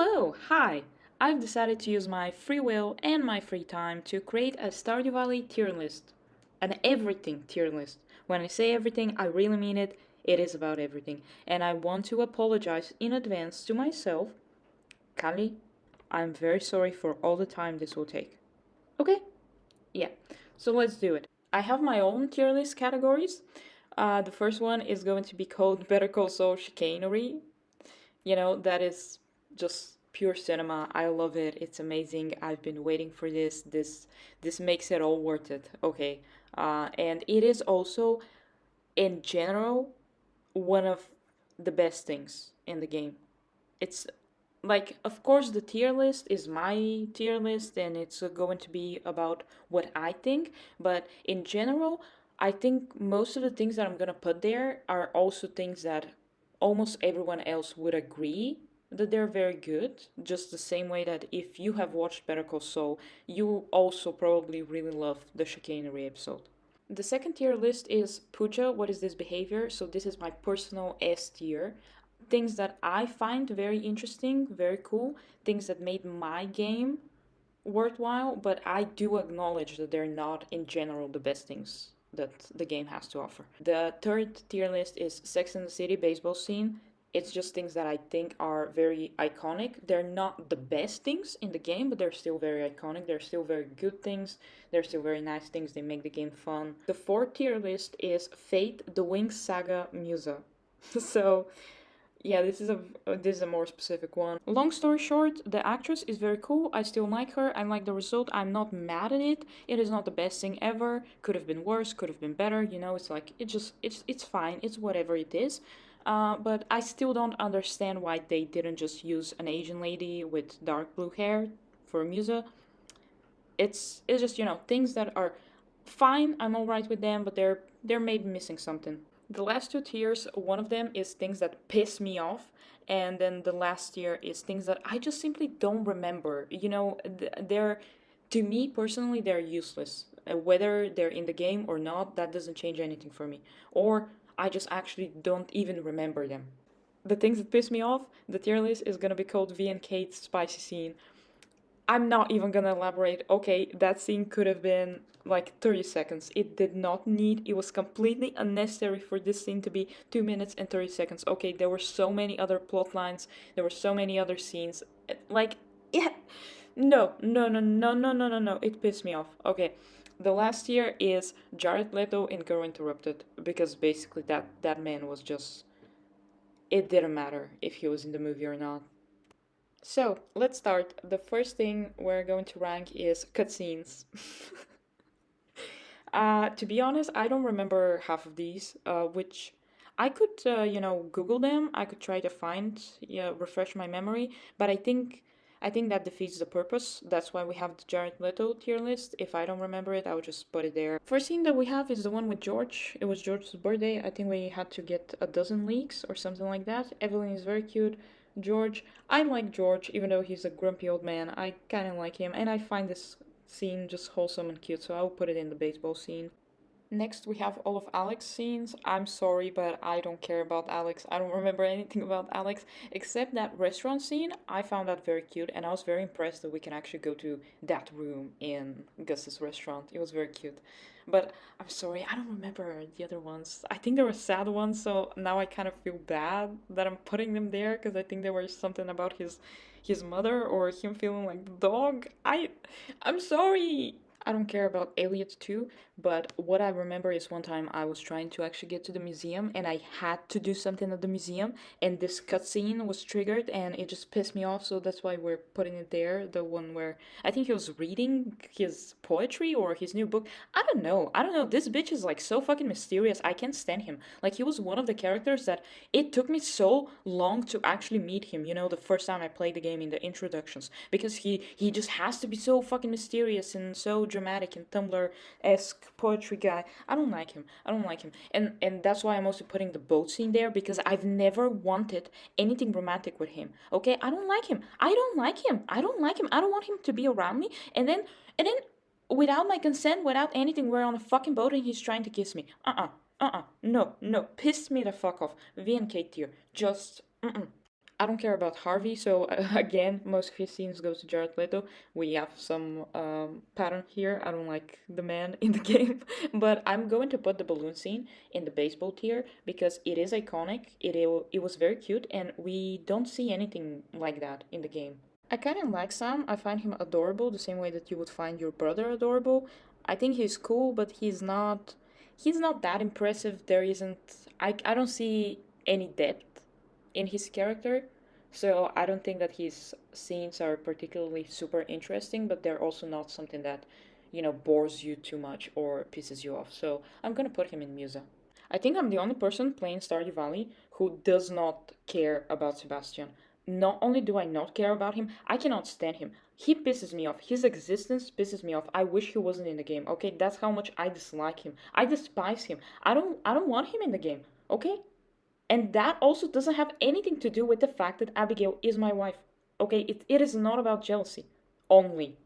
Hello, hi! I've decided to use my free will and my free time to create a Stardew Valley tier list. An everything tier list. When I say everything, I really mean it. It is about everything. And I want to apologize in advance to myself. Kali, I'm very sorry for all the time this will take. Okay? Yeah. So let's do it. I have my own tier list categories. The first one is going to be called Better Call Saul Chicanery. That is just pure cinema. I love it. It's amazing. I've been waiting for this. This makes it all worth it. Okay. And it is also in general one of the best things in the game. It's like, of course, the tier list is my tier list and it's going to be about what I think, but in general, I think most of the things that I'm gonna put there are also things that almost everyone else would agree that they're very good. Just the same way that if you have watched Better Call Saul, you also probably really love the chicanery episode. The second tier list is Puja, what is this behavior? So this is my personal S tier. Things that I find very interesting, very cool, things that made my game worthwhile, but I do acknowledge that they're not in general the best things that the game has to offer. The third tier list is Sex and the City baseball scene. It's just things that I think are very iconic. They're not the best things in the game, but they're still very iconic. They're still very good things. They're still very nice things. They make the game fun. The fourth tier list is Fate, the Wings Saga Musa. So yeah, this is a more specific one. Long story short, the actress is very cool. I still like her. I like the result. I'm not mad at it. It is not the best thing ever. Could have been worse. Could have been better. It's like it's fine. It's whatever it is. But I still don't understand why they didn't just use an Asian lady with dark blue hair for Musa. It's just things that are fine. I'm alright with them, but they're maybe missing something. The last two tiers, one of them is things that piss me off, and then the last tier is things that I just simply don't remember. They're, to me personally, they're useless. Whether they're in the game or not, that doesn't change anything for me. Or I just actually don't even remember them. The things that piss me off, the tier list is gonna be called V and Kate's spicy scene. I'm not even gonna elaborate. Okay, that scene could have been like 30 seconds. It did not need, it was completely unnecessary for this scene to be 2 minutes and 30 seconds. Okay, there were so many other plot lines, there were so many other scenes. Like, yeah, no. It pissed me off. Okay, the last tier is Jared Leto in Girl Interrupted, because basically that man was just, it didn't matter if he was in the movie or not. So let's start. The first thing we're going to rank is cutscenes. To be honest, I don't remember half of these, which I could, Google them. I could try to find, yeah, refresh my memory. But I think that defeats the purpose. That's why we have the Jared Leto tier list. If I don't remember it, I would just put it there. First scene that we have is the one with George. It was George's birthday. I think we had to get a dozen leaks or something like that. Evelyn is very cute. George, I like George, even though he's a grumpy old man. I kind of like him, and I find this scene just wholesome and cute, so I'll put it in the baseball scene. Next, we have all of Alex scenes. I'm sorry, but I don't care about Alex. I don't remember anything about Alex except that restaurant scene. I found that very cute, and I was very impressed that we can actually go to that room in Gus's restaurant. It was very cute. But I'm sorry, I don't remember the other ones. I think there were sad ones, so now I kind of feel bad that I'm putting them there because I think there was something about his mother or him feeling like the dog. I'm sorry. I don't care about Elliot too, but what I remember is one time I was trying to actually get to the museum and I had to do something at the museum and this cutscene was triggered and it just pissed me off, so that's why we're putting it there. The one where I think he was reading his poetry or his new book. I don't know. I don't know. This bitch is like so fucking mysterious. I can't stand him. Like he was one of the characters that it took me so long to actually meet him, the first time I played the game in the introductions. Because he just has to be so fucking mysterious and so dramatic and Tumblr-esque poetry guy. I don't like him. I don't like him. And that's why I'm also putting the boat scene there, because I've never wanted anything romantic with him. Okay? I don't like him. I don't like him. I don't like him. I don't want him to be around me. And then without my consent, without anything, we're on a fucking boat and he's trying to kiss me. No. Piss me the fuck off. V and K tier. Just I don't care about Harvey, so again, most of his scenes go to Jared Leto. We have some pattern here. I don't like the man in the game, but I'm going to put the balloon scene in the baseball tier because it is iconic. It was very cute, and we don't see anything like that in the game. I kind of like Sam. I find him adorable, the same way that you would find your brother adorable. I think he's cool, but he's not that impressive. There isn't I don't see any depth in his character. So I don't think that his scenes are particularly super interesting, but they're also not something that, bores you too much or pisses you off. So I'm gonna put him in Musa. I think I'm the only person playing Stardew Valley who does not care about Sebastian. Not only do I not care about him, I cannot stand him. He pisses me off. His existence pisses me off. I wish he wasn't in the game. Okay, that's how much I dislike him. I despise him. I don't want him in the game. Okay? And that also doesn't have anything to do with the fact that Abigail is my wife. Okay, it is not about jealousy only.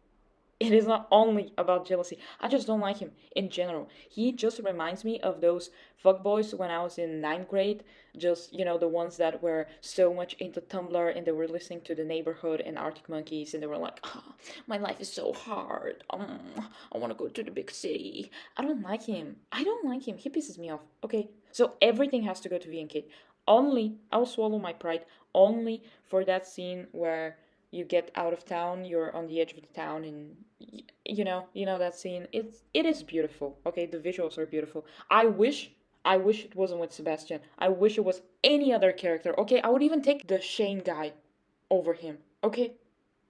It is not only about jealousy. I just don't like him in general. He just reminds me of those fuckboys when I was in ninth grade. Just, the ones that were so much into Tumblr and they were listening to The Neighborhood and Arctic Monkeys and they were like, my life is so hard. I want to go to the big city. I don't like him. I don't like him. He pisses me off. Okay, so everything has to go to V and Kate. Only, I'll swallow my pride, only for that scene where you get out of town, you're on the edge of the town, and you know that scene. It is beautiful. Okay, the visuals are beautiful. I wish it wasn't with Sebastian. I wish it was any other character. Okay, I would even take the Shane guy over him. Okay,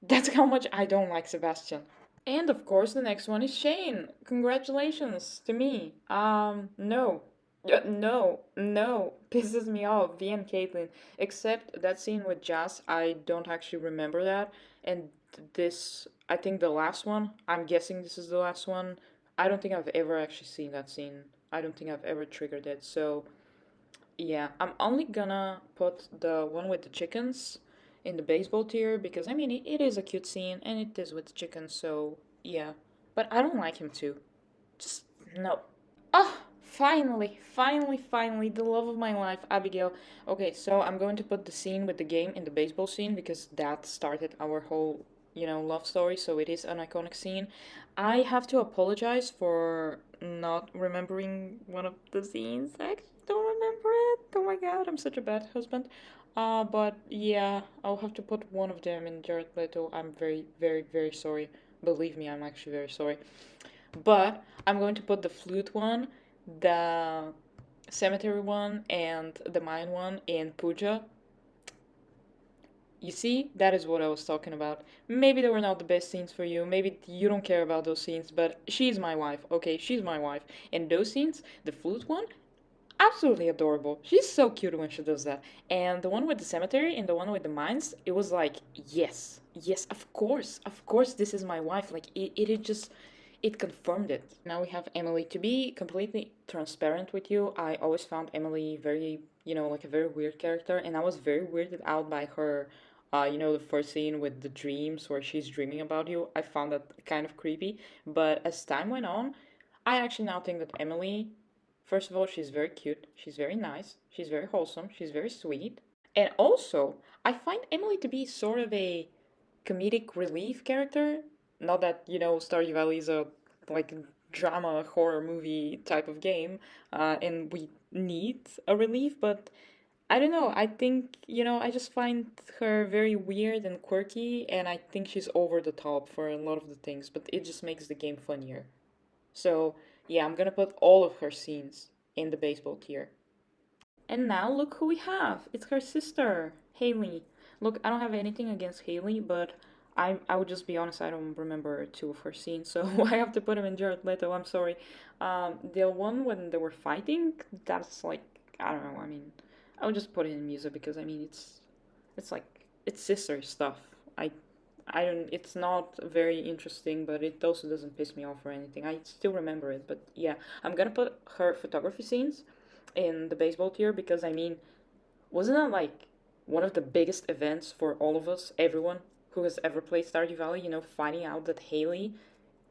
that's how much I don't like Sebastian. And of course, the next one is Shane. Congratulations to me. No. No, no, pisses me off. V and Caitlyn. Except that scene with Jazz, I don't actually remember that. And this, I think the last one, I'm guessing this is the last one. I don't think I've ever actually seen that scene. I don't think I've ever triggered it. So, yeah, I'm only gonna put the one with the chickens in the baseball tier because I mean it is a cute scene and it is with chickens, so yeah. But I don't like him too. Just no. Ah, finally, finally, finally, the love of my life, Abigail. Okay, so I'm going to put the scene with the game in the baseball scene because that started our whole, love story, so it is an iconic scene. I have to apologize for not remembering one of the scenes. I actually don't remember it. Oh my god, I'm such a bad husband. But yeah, I'll have to put one of them in Jared Leto. I'm very, very, very sorry. Believe me, I'm actually very sorry. But I'm going to put the flute one, the cemetery one, and the mine one in Puja. You see, that is what I was talking about. Maybe they were not the best scenes for you. Maybe you don't care about those scenes, but she's my wife, okay? She's my wife. And those scenes, the flute one, absolutely adorable. She's so cute when she does that. And the one with the cemetery and the one with the mines, it was like, yes, yes, of course, this is my wife. Like, it just, it confirmed it. Now we have Emily. To be completely transparent with you, I always found Emily very, like a very weird character, and I was very weirded out by her. The first scene with the dreams where she's dreaming about you. I found that kind of creepy. But as time went on, I actually now think that Emily, first of all, she's very cute, she's very nice, she's very wholesome, she's very sweet. And also, I find Emily to be sort of a comedic relief character. Not that, Stardew Valley is a like drama horror movie type of game, and we need a relief, but I don't know. I think, I just find her very weird and quirky, and I think she's over the top for a lot of the things, but it just makes the game funnier. So, yeah, I'm gonna put all of her scenes in the baseball tier. And now look who we have. It's her sister, Haley. Look, I don't have anything against Haley, but I would just be honest, I don't remember two of her scenes, so I have to put him in Jared Leto. I'm sorry. The one when they were fighting, that's like I don't know. I mean, I would just put it in music because I mean it's like it's sister stuff. I I don't. It's not very interesting, but it also doesn't piss me off or anything. I still remember it, but yeah, I'm gonna put her photography scenes in the baseball tier because I mean, wasn't that like one of the biggest events for all of us, everyone who has ever played Stardew Valley? Finding out that Haley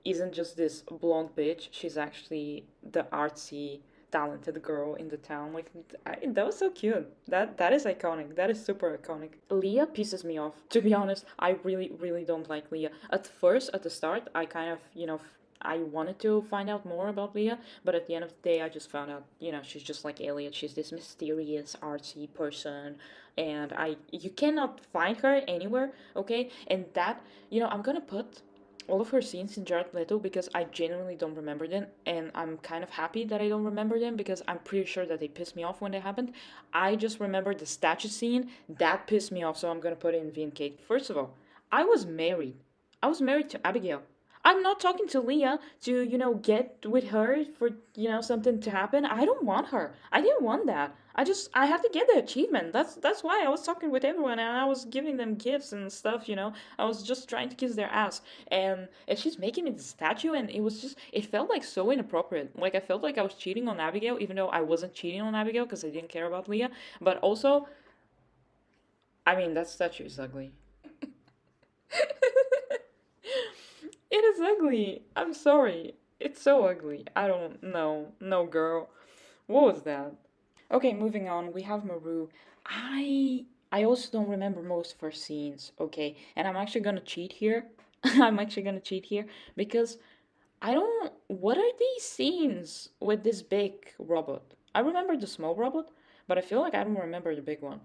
isn't just this blonde bitch. She's actually the artsy talented girl in the town. Like that was so cute. That is iconic. That is super iconic. Leah pisses me off. To be honest, I really don't like Leah. At first, at the start, I kind of I wanted to find out more about Leah, but at the end of the day, I just found out she's just like Elliot. She's this mysterious, artsy person, and you cannot find her anywhere. Okay, and that I'm gonna put all of her scenes in Jared Leto because I genuinely don't remember them, and I'm kind of happy that I don't remember them because I'm pretty sure that they pissed me off when they happened. I just remember the statue scene that pissed me off, so I'm gonna put it in V and Kate. First of all, I was married. I was married to Abigail. I'm not talking to Leah to, get with her for, something to happen. I don't want her. I didn't want that. I had to get the achievement. That's why I was talking with everyone and I was giving them gifts and stuff. I was just trying to kiss their ass. And she's making me the statue and it felt like so inappropriate. Like I felt like I was cheating on Abigail, even though I wasn't cheating on Abigail because I didn't care about Leah. But also, I mean, that statue is ugly. It is ugly. I'm sorry. It's so ugly. I don't know. No, girl. What was that? Okay, moving on. We have Maru. I also don't remember most of her scenes, okay? And I'm actually gonna cheat here. I'm actually gonna cheat here because I don't. What are these scenes with this big robot? I remember the small robot, but I feel like I don't remember the big one.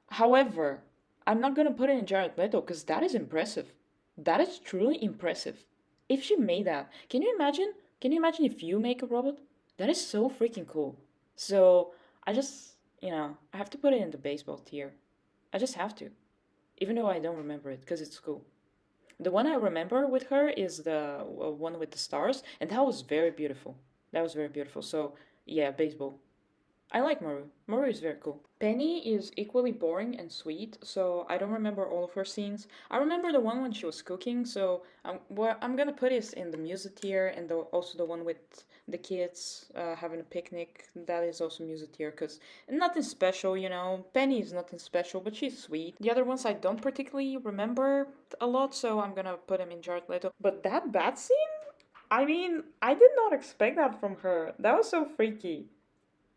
However, I'm not gonna put it in Jared Leto because that is impressive. That is truly impressive. If she made that, can you imagine? Can you imagine if you make a robot? That is so freaking cool. So I just, I have to put it in the baseball tier. I just have to, even though I don't remember it because it's cool. The one I remember with her is the one with the stars, and that was very beautiful. That was very beautiful. So yeah, baseball. I like Maru. Maru is very cool. Penny is equally boring and sweet, so I don't remember all of her scenes. I remember the one when she was cooking, so what I'm gonna put is in the music tier, and also the one with the kids having a picnic. That is also music tier, because nothing special. Penny is nothing special, but she's sweet. The other ones I don't particularly remember a lot, so I'm gonna put them in Jared Leto. But that bat scene? I mean, I did not expect that from her. That was so freaky.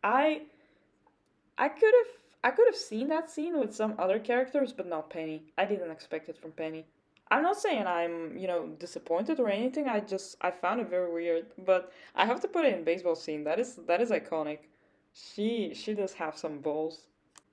I I could have seen that scene with some other characters, but not Penny. I didn't expect it from Penny. I'm not saying I'm, disappointed or anything. I found it very weird, but I have to put it in baseball scene. That is iconic. She does have some balls.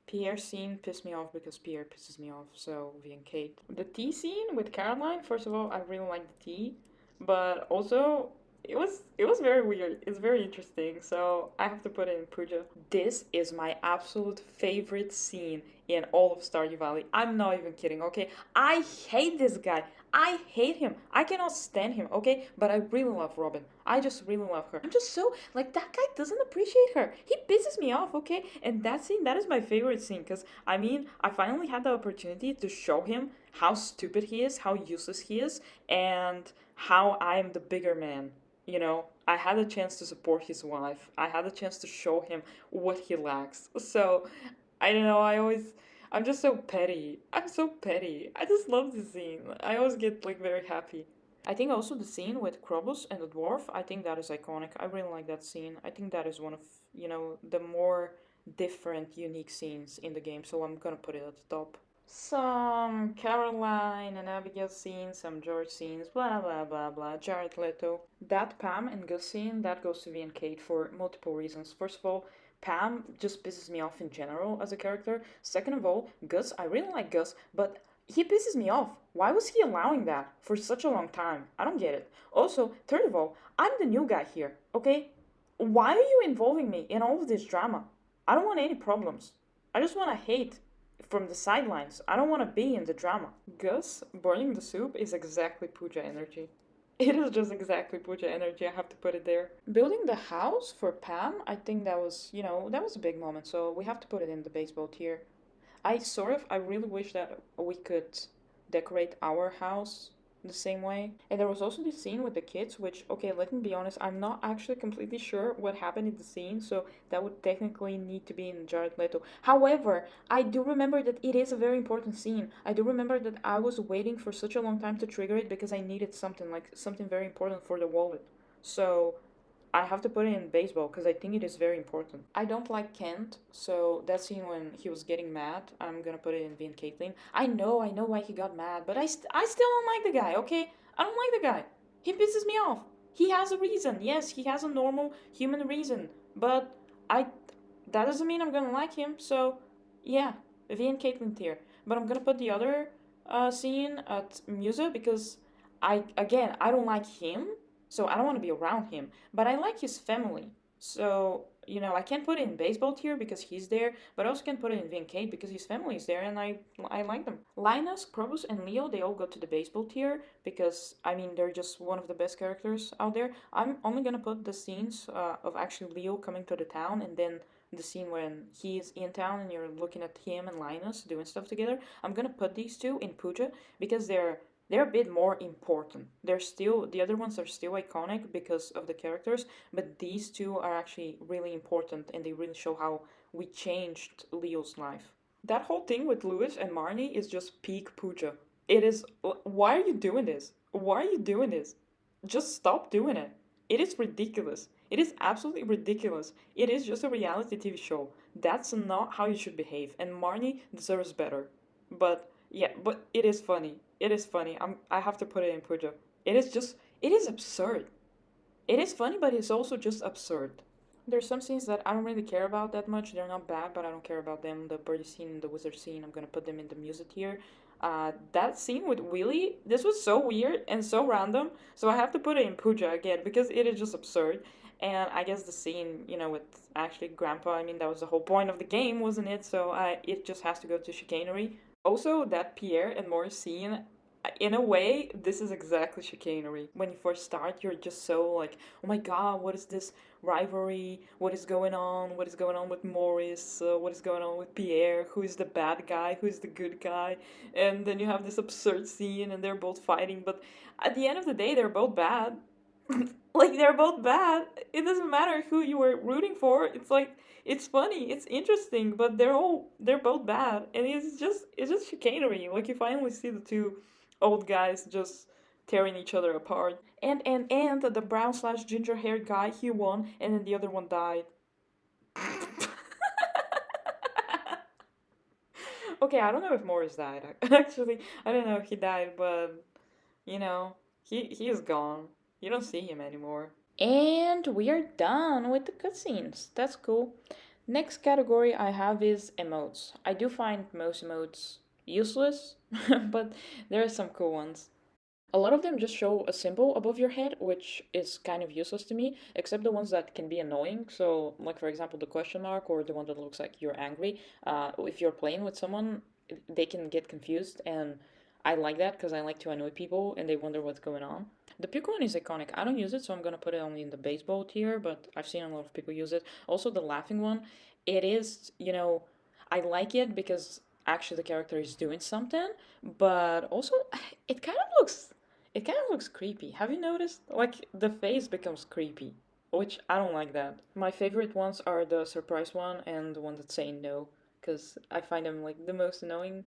Pierre scene pissed me off because Pierre pisses me off, so V and Kate. The tea scene with Caroline, first of all, I really like the tea, but also it was very weird. It's very interesting, so I have to put it in Puja. This is my absolute favorite scene in all of Stardew Valley. I'm not even kidding, okay? I hate this guy. I hate him. I cannot stand him, okay? But I really love Robin. I just really love her. I'm just so like that guy doesn't appreciate her. He pisses me off, okay? And that scene, that is my favorite scene because I mean, I finally had the opportunity to show him how stupid he is, how useless he is, and how I'm the bigger man. I had a chance to support his wife. I had a chance to show him what he lacks. So, I don't know, I'm just so petty. I'm so petty. I just love this scene. I always get like very happy. I think also the scene with Krobus and the dwarf, I think that is iconic. I really like that scene. I think that is one of, the more different, unique scenes in the game. So I'm gonna put it at the top. Some Caroline and Abigail scenes, some George scenes, blah blah blah blah. Jared Leto. That Pam and Gus scene, that goes to V and Kate for multiple reasons. First of all, Pam just pisses me off in general as a character. Second of all, Gus, I really like Gus, but he pisses me off. Why was he allowing that for such a long time? I don't get it. Also, third of all, I'm the new guy here, okay? Why are you involving me in all of this drama? I don't want any problems. I just want to hate from the sidelines. I don't want to be in the drama. Gus burning the soup is exactly Pooja energy. It is just exactly Pooja energy. I have to put it there. Building the house for Pam, I think that was, that was a big moment. So we have to put it in the baseball tier. I really wish that we could decorate our house the same way. And there was also this scene with the kids, which, okay, let me be honest, I'm not actually completely sure what happened in the scene, so that would technically need to be in Jared Leto. However, I do remember that it is a very important scene. I do remember that I was waiting for such a long time to trigger it because I needed something, like something very important for the wallet. So, I have to put it in baseball because I think it is very important. I don't like Kent, so that scene when he was getting mad, I'm gonna put it in V and Caitlyn. I know why he got mad, but I still don't like the guy, okay? I don't like the guy. He pisses me off. He has a reason. Yes, he has a normal human reason, but I that doesn't mean I'm gonna like him, so yeah, V and Caitlyn tier. But I'm gonna put the other scene at Musa because I don't like him, so I don't want to be around him. But I like his family, so I can't put it in baseball tier because he's there, but I also can put it in Vincate because his family is there and I like them. Linus, Probus, and Leo, they all go to the baseball tier because I mean they're just one of the best characters out there. I'm only gonna put the scenes of actually Leo coming to the town and then the scene when he's in town and you're looking at him and Linus doing stuff together. I'm gonna put these two in Puja because they're a bit more important. They're still the other ones are still iconic because of the characters, but these two are actually really important and they really show how we changed Leo's life. That whole thing with Lewis and Marnie is just peak Puja. It is. Why are you doing this? Why are you doing this? Just stop doing it. It is ridiculous. It is absolutely ridiculous. It is just a reality TV show. That's not how you should behave, and Marnie deserves better. But yeah, but it is funny. It is funny. I have to put it in Puja. It is absurd. It is funny, but it's also just absurd. There's some scenes that I don't really care about that much. They're not bad, but I don't care about them. The birdie scene and the wizard scene, I'm gonna put them in the music tier. That scene with Willy, this was so weird and so random, so I have to put it in Puja again because it is just absurd. And I guess the scene, with actually Grandpa, I mean, that was the whole point of the game, wasn't it? So it just has to go to chicanery. Also, that Pierre and Morris scene, in a way, this is exactly chicanery. When you first start, you're just so like, oh my god, what is this rivalry? What is going on? What is going on with Morris? What is going on with Pierre? Who is the bad guy? Who is the good guy? And then you have this absurd scene, and they're both fighting, but at the end of the day, they're both bad. Like, they're both bad. It doesn't matter who you were rooting for. It's like, it's funny, it's interesting, but they're both bad, and it's just chicanery. Like, you finally see the two old guys just tearing each other apart. And the brown slash ginger haired guy, he won, and then the other one died. Okay, I don't know if Morris died. Actually, I don't know if he died, but you know, he is gone. You don't see him anymore. And we are done with the cutscenes. That's cool. Next category I have is emotes. I do find most emotes useless, but there are some cool ones. A lot of them just show a symbol above your head, which is kind of useless to me, except the ones that can be annoying. So, like for example, the question mark or the one that looks like you're angry. If you're playing with someone, they can get confused, and I like that because I like to annoy people and they wonder what's going on. The puke one is iconic. I don't use it, so I'm gonna put it only in the baseball tier, but I've seen a lot of people use it. Also, the laughing one, it is, I like it because actually the character is doing something, but also it kind of looks it kind of looks creepy. Have you noticed? Like, the face becomes creepy, which I don't like that. My favorite ones are the surprise one and the one that's saying no, because I find them like the most annoying.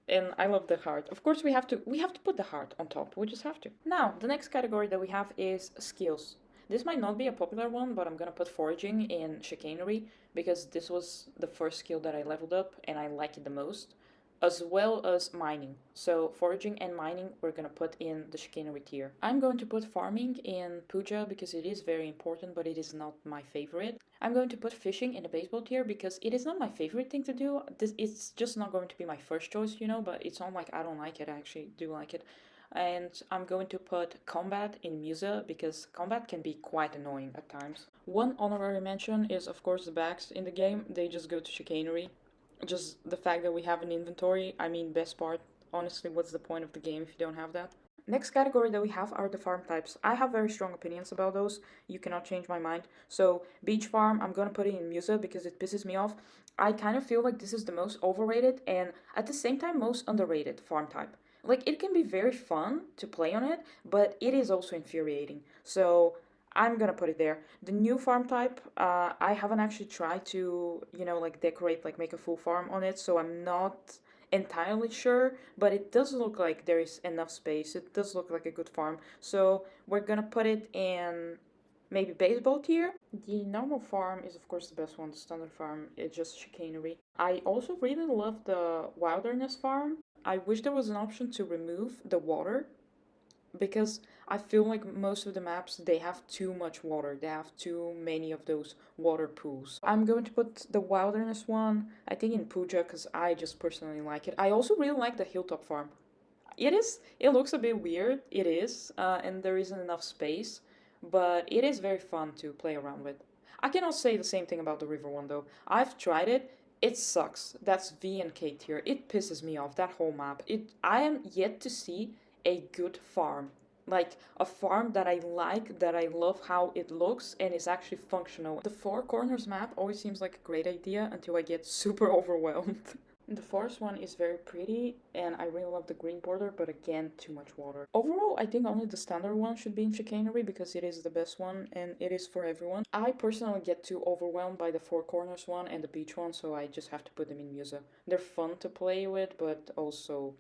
And I love the heart. Of course, we have to put the heart on top. We just have to. Now, the next category that we have is skills. This might not be a popular one, but I'm gonna put foraging in chicanery because this was the first skill that I leveled up and I like it the most, as well as mining. So foraging and mining we're gonna put in the chicanery tier. I'm going to put farming in Puja because it is very important, but it is not my favorite. I'm going to put fishing in the baseball tier because it is not my favorite thing to do. It's just not going to be my first choice, but it's not like I don't like it. I actually do like it. And I'm going to put combat in Musa because combat can be quite annoying at times. One honorary mention is, of course, the bags in the game. They just go to chicanery. Just the fact that we have an inventory, I mean, best part. Honestly, what's the point of the game if you don't have that? Next category that we have are the farm types. I have very strong opinions about those. You cannot change my mind. So, beach farm, I'm gonna put it in Musa because it pisses me off. I kind of feel like this is the most overrated and at the same time most underrated farm type. Like, it can be very fun to play on it, but it is also infuriating. So, I'm gonna put it there. The new farm type, I haven't actually tried to, like decorate, like make a full farm on it, so I'm not entirely sure, but it does look like there is enough space. It does look like a good farm. So we're gonna put it in maybe baseball tier. The normal farm is of course the best one. The standard farm is just chicanery. I also really love the wilderness farm. I wish there was an option to remove the water, because I feel like most of the maps, they have too much water. They have too many of those water pools. I'm going to put the wilderness one, I think, in Puja, because I just personally like it. I also really like the hilltop farm. It looks a bit weird, it is, and there isn't enough space, but it is very fun to play around with. I cannot say the same thing about the river one though. I've tried it. It sucks. That's V and K tier. It pisses me off, that whole map. I am yet to see a good farm. Like a farm that I like, that I love how it looks and is actually functional. The Four Corners map always seems like a great idea until I get super overwhelmed. The forest one is very pretty and I really love the green border, but again, too much water. Overall, I think only the standard one should be in chicanery because it is the best one and it is for everyone. I personally get too overwhelmed by the Four Corners one and the beach one, so I just have to put them in Musa. They're fun to play with, but also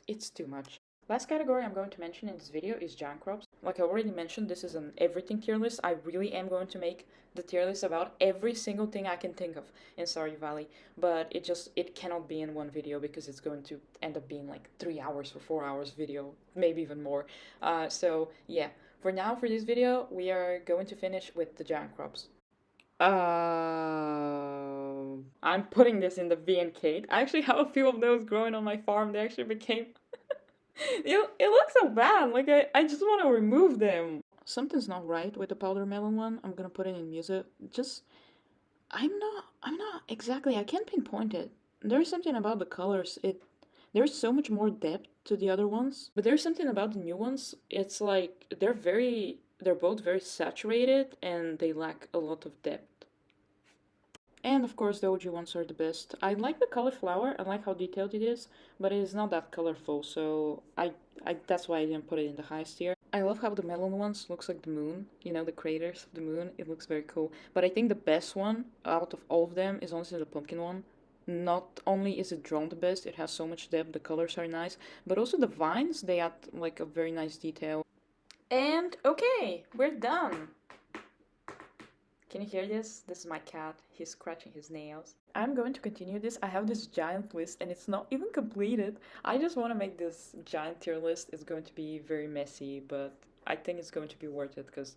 it's too much. Last category I'm going to mention in this video is giant crops. Like I already mentioned, this is an everything tier list. I really am going to make the tier list about every single thing I can think of in Stardew Valley, but it cannot be in one video because it's going to end up being like 3 hours or 4 hours video, maybe even more. So yeah, for now, for this video, we are going to finish with the giant crops. I'm putting this in the V and Kate. I actually have a few of those growing on my farm. They actually became it looks so bad. Like I just want to remove them. Something's not right with the powder melon one. I'm gonna put it in music. Just I'm not exactly, I can't pinpoint it. There's something about the colors. There's so much more depth to the other ones. But there's something about the new ones. It's like they're both very saturated and they lack a lot of depth. And of course the OG ones are the best. I like the cauliflower, I like how detailed it is, but it is not that colorful, so that's why I didn't put it in the highest tier. I love how the melon ones looks like the moon, you know, the craters of the moon, it looks very cool. But I think the best one out of all of them is honestly the pumpkin one. Not only is it drawn the best, it has so much depth, the colors are nice, but also the vines, they add like a very nice detail. And okay, we're done. Can you hear this? This is my cat. He's scratching his nails. I'm going to continue this. I have this giant list and it's not even completed. I just want to make this giant tier list. It's going to be very messy, but I think it's going to be worth it because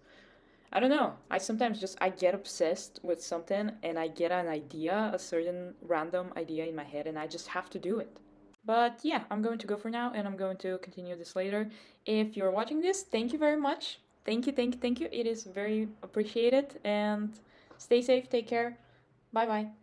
I don't know. I sometimes I get obsessed with something and I get an idea, a certain random idea in my head, and I just have to do it. But yeah, I'm going to go for now and I'm going to continue this later. If you're watching this, thank you very much. Thank you, thank you, thank you. It is very appreciated, and stay safe, take care. Bye bye.